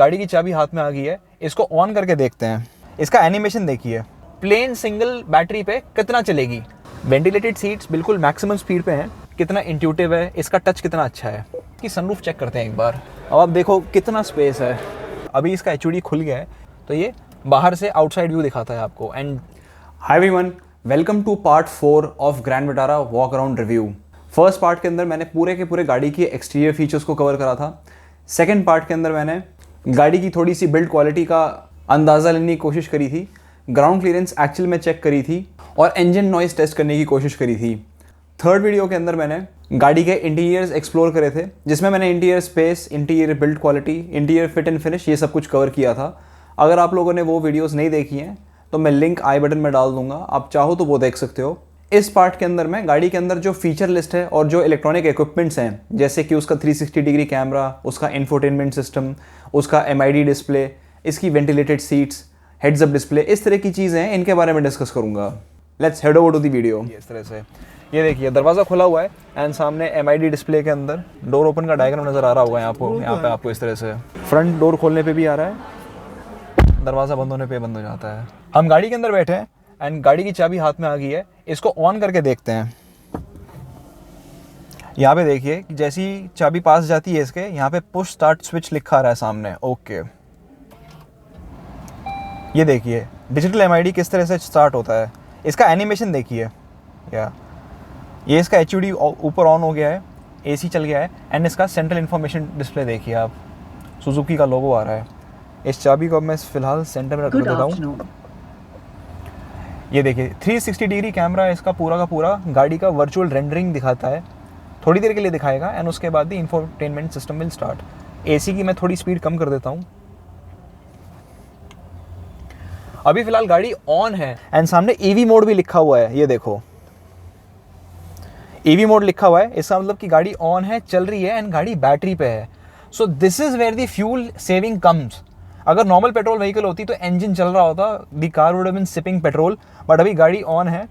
गाड़ी की चाबी हाथ में आ गई है, इसको ऑन करके देखते हैं। इसका एनिमेशन देखिए, प्लेन सिंगल बैटरी पे कितना चलेगी। वेंटिलेटेड सीट्स बिल्कुल मैक्सिमम स्पीड पे हैं। कितना इंट्यूटिव है, इसका टच कितना अच्छा है। कि सनरूफ चेक करते हैं एक बार। अब आप देखो कितना स्पेस है। अभी इसका एचयूडी खुल गया है तो ये बाहर से आउटसाइड व्यू दिखाता है आपको। And hi everyone, welcome to part 4 of Grand Vitara walk around review. First part के अंदर मैंने पूरे के पूरे गाड़ी की एक्सटीरियर फीचर्स को कवर करा था। सेकेंड पार्ट के अंदर मैंने गाड़ी की थोड़ी सी बिल्ड क्वालिटी का अंदाज़ा लेने की कोशिश करी थी, ग्राउंड क्लियरेंस एक्चुअल में चेक करी थी और इंजन नॉइस टेस्ट करने की कोशिश करी थी। थर्ड वीडियो के अंदर मैंने गाड़ी के इंटीरियर्स एक्सप्लोर करे थे, जिसमें मैंने interior space, interior build quality, interior fit and finish ये सब कुछ कवर किया था। अगर आप लोगों ने वो वीडियोस नहीं देखी हैं तो मैं लिंक आई बटन में डाल दूंगा, आप चाहो तो वो देख सकते हो। इस पार्ट के अंदर मैं गाड़ी के अंदर जो फीचर लिस्ट है और जो इलेक्ट्रॉनिक इक्विपमेंट्स हैं, जैसे कि उसका 360 डिग्री कैमरा, उसका इंफोटेनमेंट सिस्टम, उसका MID डिस्प्ले, इसकी ventilated seats, heads up display, इस तरह की चीज़ें हैं, इनके बारे में डिस्कस करूंगा। Let's head over to the video. इस तरह से ये देखिए दरवाज़ा खुला हुआ है एंड सामने MID डिस्प्ले के अंदर डोर ओपन का डायग्राम नज़र आ रहा होगा यहाँ पे आपको इस तरह से। फ्रंट डोर खोलने पे भी आ रहा है, दरवाज़ा बंद होने पे बंद हो जाता है। हम गाड़ी के अंदर बैठे हैं एंड गाड़ी की चाबी हाथ में आ गई है, इसको ऑन करके देखते हैं। यहाँ पे देखिए कि जैसी चाबी पास जाती है इसके, यहाँ पे पुश स्टार्ट स्विच लिखा आ रहा है सामने। ओके, ये देखिए डिजिटल MID किस तरह से स्टार्ट होता है। इसका एनिमेशन देखिए, ये इसका HUD ऊपर ऑन हो गया है, AC चल गया है एंड इसका सेंट्रल इन्फॉर्मेशन डिस्प्ले देखिए आप, सुजुकी का लोगो आ रहा है। इस चाबी को मैं फिलहाल सेंटर में रख देता हूँ। ये देखिए 360 डिग्री कैमरा इसका पूरा का पूरा गाड़ी का वर्चुअल रेंडरिंग दिखाता है, थोड़ी देर के लिए दिखाएगा एंड उसके बाद भी infotainment system will start. AC की मैं थोड़ी स्पीड कम कर देता हूँ। अभी फिलहाल गाड़ी ऑन है एंड सामने EV मोड भी लिखा हुआ है। ये देखो EV मोड लिखा हुआ है, इसका मतलब कि गाड़ी ऑन है, चल रही है एंड गाड़ी बैटरी पे है। So this is where the fuel saving comes. अगर नॉर्मल पेट्रोल व्हीकल होती तो इंजन चल रहा होता, the car would have been sipping petrol, but अभी गाड़ी ऑन है,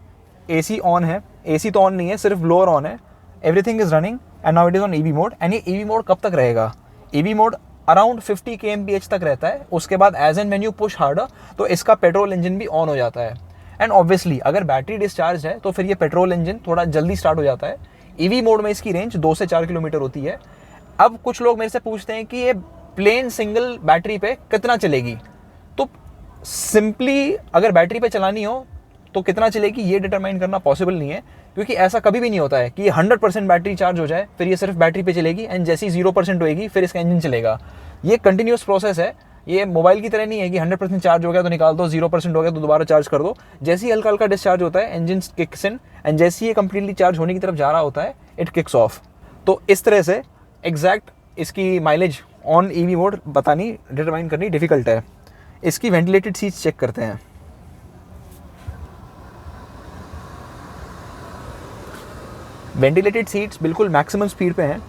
AC ऑन है, AC तो ऑन नहीं है, सिर्फ ब्लोअर ऑन है, everything is running and now it is on EV mode. And ये EV मोड कब तक रहेगा? EV मोड अराउंड 50 kmph तक रहता है, उसके बाद as and when you push harder तो इसका पेट्रोल इंजन भी ऑन हो जाता है। एंड ऑब्वियसली अगर बैटरी डिस्चार्ज है तो फिर ये पेट्रोल इंजन थोड़ा जल्दी स्टार्ट हो जाता है। EV मोड में इसकी रेंज 2 से 4 किलोमीटर होती है। अब कुछ लोग मेरे से पूछते हैं कि ये प्लेन सिंगल बैटरी पे कितना चलेगी। तो सिंपली अगर बैटरी पे चलानी हो तो कितना चलेगी ये डिटरमाइन करना पॉसिबल नहीं है, क्योंकि ऐसा कभी भी नहीं होता है कि 100% बैटरी चार्ज हो जाए फिर ये सिर्फ बैटरी पे चलेगी एंड जैसे ही 0% होएगी फिर इसका इंजन चलेगा। ये कंटिन्यूस प्रोसेस है, ये मोबाइल की तरह नहीं है कि 100% चार्ज हो गया तो निकाल दो, 0% हो गया तो दोबारा चार्ज कर दो। जैसे ही हल्का हल्का डिस्चार्ज होता है इंजन किक्स इन एंड जैसे ही ये कंप्लीटली चार्ज होने की तरफ जा रहा होता है इट किक्स ऑफ। तो इस तरह से एग्जैक्ट इसकी माइलेज ऑन EV मोड बतानी, डिटरमाइन करनी डिफिकल्ट है। इसकी वेंटिलेटेड सीट्स चेक करते हैं। वेंटिलेटेड सीट्स बिल्कुल मैक्सिमम स्पीड पे हैं,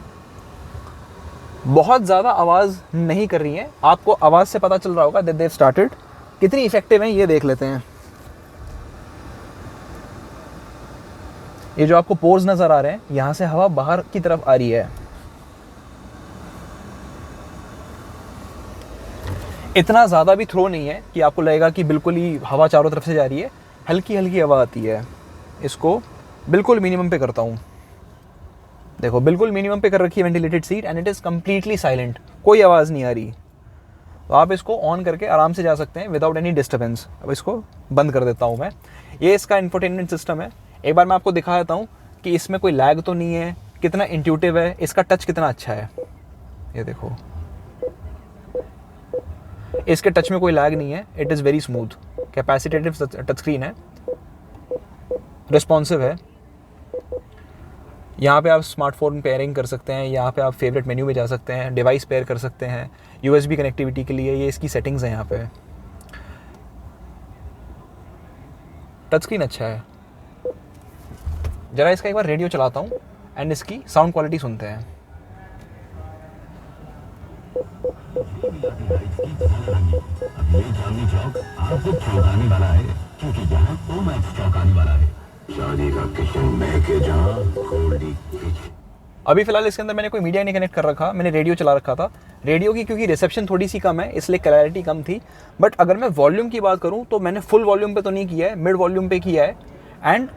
बहुत ज़्यादा आवाज़ नहीं कर रही हैं। आपको आवाज़ से पता चल रहा होगा दैट दे हैव स्टार्टेड। कितनी इफेक्टिव हैं ये देख लेते हैं। ये जो आपको पोर्स नज़र आ रहे हैं, यहाँ से हवा बाहर की तरफ आ रही है। इतना ज़्यादा भी थ्रो नहीं है कि आपको लगेगा कि बिल्कुल ही हवा चारों तरफ से जा रही है, हल्की हल्की हवा आती है। इसको बिल्कुल मिनिमम पे करता हूँ, देखो बिल्कुल मिनिमम पे कर रखी है ventilated seat and it is completely silent, कोई आवाज़ नहीं आ रही। तो आप इसको ऑन करके आराम से जा सकते हैं विदाउट एनी डिस्टर्बेंस। अब इसको बंद कर देता हूँ मैं। ये इसका इंफोटेनमेंट सिस्टम है। एक बार मैं आपको दिखा देता हूँ कि इसमें कोई लैग तो नहीं है, कितना इंट्यूटिव है, इसका टच कितना अच्छा है। ये देखो इसके टच में कोई लैग नहीं है, it is very smooth. Capacitive touch screen है, रिस्पॉन्सिव है। यहाँ पे आप स्मार्टफोन पेयरिंग कर सकते हैं, यहाँ पे आप फेवरेट मेन्यू में जा सकते हैं, डिवाइस पेयर कर सकते हैं, USB कनेक्टिविटी के लिए ये इसकी सेटिंग्स हैं। यहाँ पे टच स्क्रीन अच्छा है। ज़रा इसका एक बार रेडियो चलाता हूँ एंड इसकी साउंड क्वालिटी सुनते हैं। आपको चौंकाने वाला है, क्योंकि यहाँ तो मैक्स चौंकाने वाला है। शादी का किचन महके जहाँ गोल्डी किचन। अभी फिलहाल इसके अंदर मैंने कोई मीडिया नहीं कनेक्ट कर रखा, मैंने रेडियो चला रखा था। रेडियो की क्योंकि रिसेप्शन थोड़ी सी कम है इसलिए क्लैरिटी कम थी। बट अगर मैं वॉल्यूम की बात करूँ तो मैंने फुल वॉल्यूम पे तो नहीं किया है, मिड वॉल्यूम पे किया है। एंड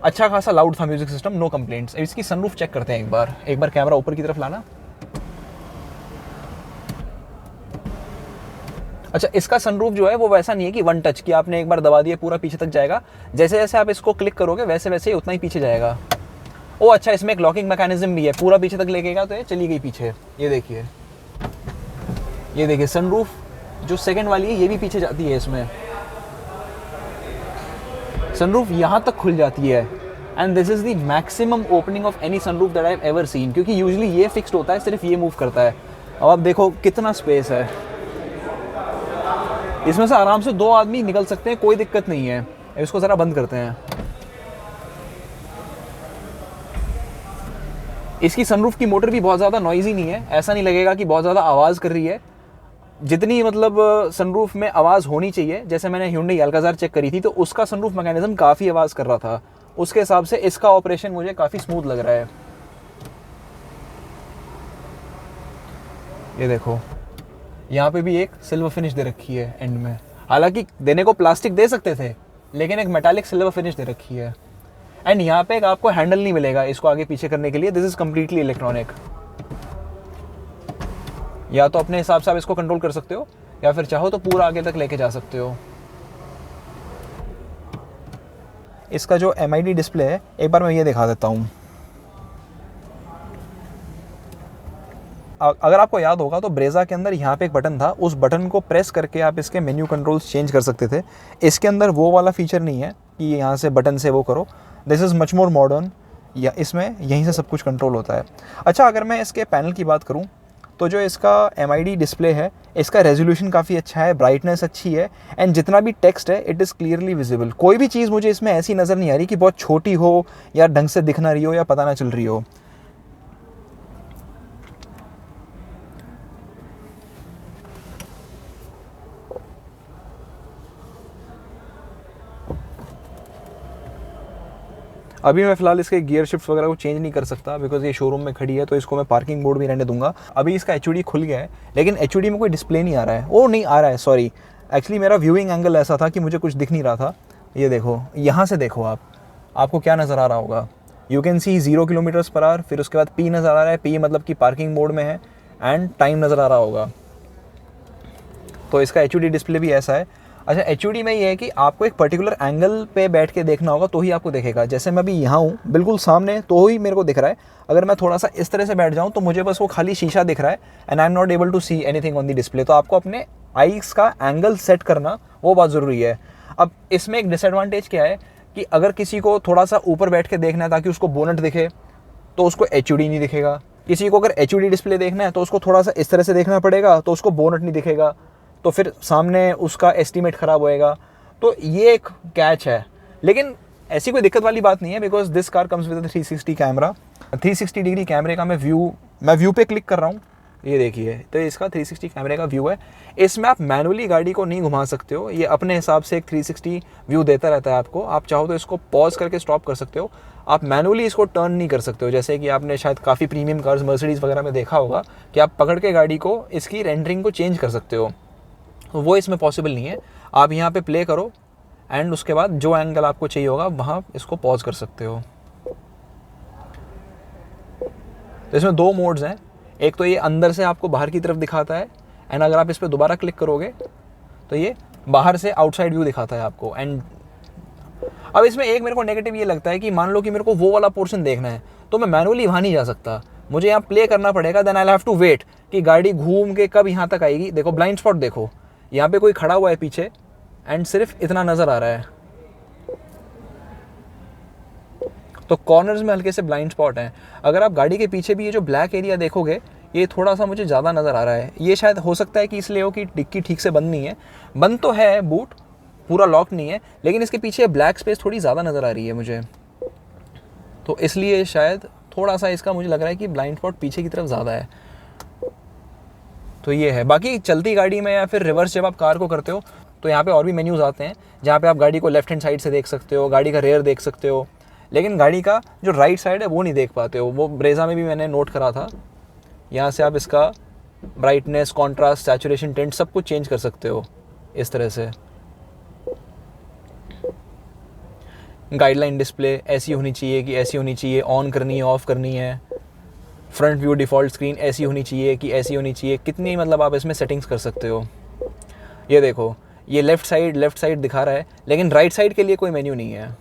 अच्छा खासा लाउड था म्यूजिक सिस्टम, नो कंप्लेंट्स। इसकी सनरूफ चेक करते हैं एक बार कैमरा ऊपर की तरफ लाना। अच्छा, इसका सनरूफ जो है वो वैसा नहीं है कि वन टच, कि आपने एक बार दबा दिया पूरा पीछे तक जाएगा। जैसे जैसे आप इसको क्लिक करोगे वैसे वैसे ही उतना ही पीछे जाएगा। ओ अच्छा, इसमें एक लॉकिंग मैकेनिज्म भी है, पूरा पीछे तक लेके गया तो ये चली गई पीछे। ये देखिए, ये देखिए सनरूफ जो सेकंड वाली है ये भी पीछे जाती है। इसमें सनरूफ यहाँ तक खुल जाती है। And this is the maximum opening of any sunroof that I have ever seen, क्योंकि यूजुअली ये फिक्स्ड होता है, सिर्फ ये मूव करता है। अब आप देखो कितना स्पेस है इसमें से, आराम से 2 आदमी निकल सकते हैं, कोई दिक्कत नहीं है। इसको ज़रा बंद करते हैं। इसकी सनरूफ की मोटर भी बहुत ज़्यादा नॉइजी नहीं है, ऐसा नहीं लगेगा कि बहुत ज़्यादा आवाज़ कर रही है। जितनी मतलब सनरूफ में आवाज़ होनी चाहिए, जैसे मैंने Hyundai Alcazar चेक करी थी तो उसका सनरूफ मैकेनिज्म काफ़ी आवाज़ कर रहा था, उसके हिसाब से इसका ऑपरेशन मुझे काफ़ी स्मूथ लग रहा है। ये देखो, यहाँ पे भी एक सिल्वर फिनिश दे रखी है एंड में। हालांकि देने को प्लास्टिक दे सकते थे, लेकिन एक मेटालिक सिल्वर फिनिश दे रखी है। एंड यहाँ पे एक आपको हैंडल नहीं मिलेगा इसको आगे पीछे करने के लिए, दिस इज कम्प्लीटली इलेक्ट्रॉनिक। या तो अपने हिसाब से आप इसको कंट्रोल कर सकते हो, या फिर चाहो तो पूरा आगे तक लेके जा सकते हो। इसका जो MID डिस्प्ले है, एक बार मैं ये दिखा देता हूँ। अगर आपको याद होगा तो ब्रेजा के अंदर यहाँ पे एक बटन था, उस बटन को प्रेस करके आप इसके मेन्यू कंट्रोल्स चेंज कर सकते थे। इसके अंदर वो वाला फीचर नहीं है कि यहाँ से बटन से वो करो। This is much more modern, या इसमें यहीं से सब कुछ कंट्रोल होता है। अच्छा, अगर मैं इसके पैनल की बात करूँ तो जो इसका MID डिस्प्ले है, इसका रेजोल्यूशन काफ़ी अच्छा है, ब्राइटनेस अच्छी है, एंड जितना भी टेक्स्ट है इट इज़ क्लियरली विजिबल। कोई भी चीज़ मुझे इसमें ऐसी नज़र नहीं आ रही कि बहुत छोटी हो या ढंग से दिख ना रही हो या पता ना चल रही हो। अभी मैं फ़िलहाल इसके गियर शिफ्ट वगैरह को चेंज नहीं कर सकता बिकॉज ये शोरूम में खड़ी है, तो इसको मैं पार्किंग मोड भी रहने दूंगा। अभी इसका HUD खुल गया है, लेकिन HUD में कोई डिस्प्ले नहीं आ रहा है। वो नहीं आ रहा है, सॉरी, एक्चुअली मेरा व्यूइंग एंगल ऐसा था कि मुझे कुछ दिख नहीं रहा था। ये देखो, यहाँ से देखो आपको क्या नज़र आ रहा होगा। यू कैन सी 0 km/h, फिर उसके बाद P नज़र आ रहा है, P मतलब कि पार्किंग मोड में है, एंड टाइम नज़र आ रहा होगा। तो इसका HUD डिस्प्ले भी ऐसा है। अच्छा, HUD में ये है कि आपको एक पर्टिकुलर एंगल पे बैठ के देखना होगा तो ही आपको दिखेगा। जैसे मैं अभी यहाँ हूँ बिल्कुल सामने, तो ही मेरे को दिख रहा है। अगर मैं थोड़ा सा इस तरह से बैठ जाऊँ तो मुझे बस वो खाली शीशा दिख रहा है, and I am not able to see anything on the display. तो आपको अपने आईज का एंगल सेट करना वो बहुत ज़रूरी है। अब इसमें एक डिसएडवांटेज क्या है कि अगर किसी को थोड़ा सा ऊपर बैठ के देखना है ताकि उसको बोनट दिखे, तो उसको HUD नहीं दिखेगा। किसी को अगर HUD डिस्प्ले देखना है तो उसको थोड़ा सा इस तरह से देखना पड़ेगा, तो उसको बोनट नहीं दिखेगा, तो फिर सामने उसका एस्टीमेट ख़राब होएगा। तो ये एक कैच है, लेकिन ऐसी कोई दिक्कत वाली बात नहीं है because this car comes with 360 camera. 360 degree कैमरे का मैं व्यू पे क्लिक कर रहा हूँ, ये देखिए, तो इसका 360 कैमरे का व्यू है। इसमें आप मैनुअली गाड़ी को नहीं घुमा सकते हो, ये अपने हिसाब से एक 360 व्यू देता रहता है आपको। आप चाहो तो इसको पॉज करके स्टॉप कर सकते हो, आप मैनुअली इसको टर्न नहीं कर सकते हो। जैसे कि आपने शायद काफ़ी प्रीमियम कार्स मर्सिडीज़ वगैरह में देखा होगा कि आप पकड़ के गाड़ी को इसकी रेंडरिंग को चेंज कर सकते हो, वो इसमें पॉसिबल नहीं है। आप यहाँ पे प्ले करो एंड उसके बाद जो एंगल आपको चाहिए होगा वहाँ इसको पॉज कर सकते हो। तो इसमें 2 मोड्स हैं, एक तो ये अंदर से आपको बाहर की तरफ दिखाता है, एंड अगर आप इस पर दोबारा क्लिक करोगे तो ये बाहर से आउटसाइड व्यू दिखाता है आपको। एंड अब इसमें एक मेरे को नेगेटिव ये लगता है कि मान लो कि मेरे को वो वाला पोर्शन देखना है तो मैं मैनुअली वहाँ नहीं जा सकता, मुझे यहाँ प्ले करना पड़ेगा। Then I have to wait कि गाड़ी घूम के कब यहाँ तक आएगी। देखो ब्लाइंड स्पॉट, देखो यहाँ पे कोई खड़ा हुआ है पीछे, एंड सिर्फ इतना नज़र आ रहा है। तो कॉर्नर्स में हल्के से ब्लाइंड स्पॉट हैं। अगर आप गाड़ी के पीछे भी ये जो ब्लैक एरिया देखोगे, ये थोड़ा सा मुझे ज़्यादा नज़र आ रहा है। ये शायद हो सकता है कि इसलिए हो कि डिक्की ठीक से बंद नहीं है, बंद तो है, बूट पूरा लॉक नहीं है, लेकिन इसके पीछे ब्लैक स्पेस थोड़ी ज़्यादा नज़र आ रही है मुझे, तो इसलिए शायद थोड़ा सा इसका मुझे लग रहा है कि ब्लाइंड स्पॉट पीछे की तरफ ज़्यादा है। तो ये है। बाकी चलती गाड़ी में या फिर रिवर्स जब आप कार को करते हो तो यहाँ पे और भी मेन्यूज़ आते हैं जहाँ पे आप गाड़ी को लेफ्ट हैंड साइड से देख सकते हो, गाड़ी का रेयर देख सकते हो, लेकिन गाड़ी का जो राइट साइड है वो नहीं देख पाते हो। वो ब्रेजा में भी मैंने नोट करा था। यहाँ से आप इसका ब्राइटनेस, कॉन्ट्रास्ट, सैचुरेशन, टिंट सब कुछ चेंज कर सकते हो इस तरह से। गाइडलाइन डिस्प्ले ऐसी होनी चाहिए कि ऐसी होनी चाहिए, ऑन करनी है, ऑफ करनी है। फ्रंट व्यू डिफ़ॉल्ट स्क्रीन ऐसी होनी चाहिए कि ऐसी होनी चाहिए। कितनी मतलब आप इसमें सेटिंग्स कर सकते हो। ये देखो, ये लेफ़्ट साइड दिखा रहा है, लेकिन राइट साइड के लिए कोई मेन्यू नहीं है।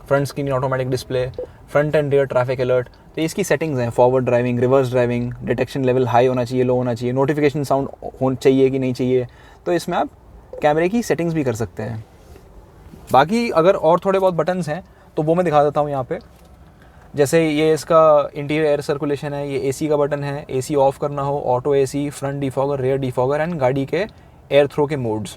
Front screen automatic display, front end rear traffic alert, तो इसकी सेटिंग्स हैं। Forward driving, reverse driving, detection level high होना चाहिए, लो होना चाहिए, नोटिफिकेशन साउंड होना चाहिए कि नहीं चाहिए। तो इसमें आप कैमरे की सेटिंग्स भी कर सकते हैं। बाकी अगर और थोड़े बहुत बटन्स हैं तो वो मैं दिखा देता हूँ यहाँ पे। जैसे ये इसका इंटीरियर एयर सर्कुलेशन है, ये एसी का बटन है, एसी ऑफ करना हो, auto AC, front defogger, rear defogger and गाड़ी के एयर थ्रो के मोड्स।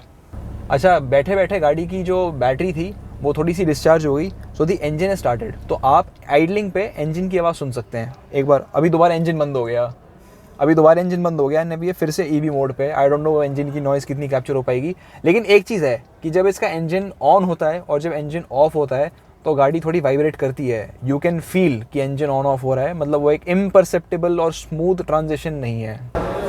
अच्छा, बैठे बैठे गाड़ी की जो बैटरी थी वो थोड़ी सी डिस्चार्ज हो गई, सो दी इंजन स्टार्टेड। तो आप आइडलिंग पे इंजन की आवाज़ सुन सकते हैं। एक बार अभी दोबारा इंजन बंद हो गया, एंड अभी ये फिर से ईवी मोड पे। आई डोंट नो इंजन की नॉइज़ कितनी कैप्चर हो पाएगी, लेकिन एक चीज़ है कि जब इसका इंजन ऑन होता है और जब इंजन ऑफ होता है तो गाड़ी थोड़ी वाइब्रेट करती है। यू कैन फील कि इंजन ऑन ऑफ हो रहा है, मतलब वो एक इम्परसेप्टिबल और स्मूथ ट्रांजिशन नहीं है।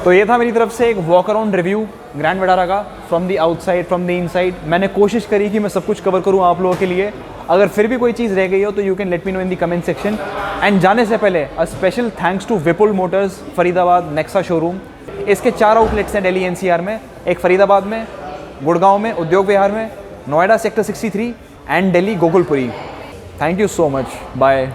तो ये था मेरी तरफ से एक walk around review Grand Vitara का, from the outside, from the inside. मैंने कोशिश करी कि मैं सब कुछ कवर करूँ आप लोगों के लिए। अगर फिर भी कोई चीज़ रह गई हो तो you can let me know in the comment section. And जाने से पहले a special thanks to Vipul Motors Faridabad Nexa showroom. इसके 4 आउटलेट्स हैं दिल्ली एनसीआर में, एक फरीदाबाद में, गुड़गांव में उद्योग विहार में, Noida sector 63 and Delhi Gokulpuri. Thank you so much, bye.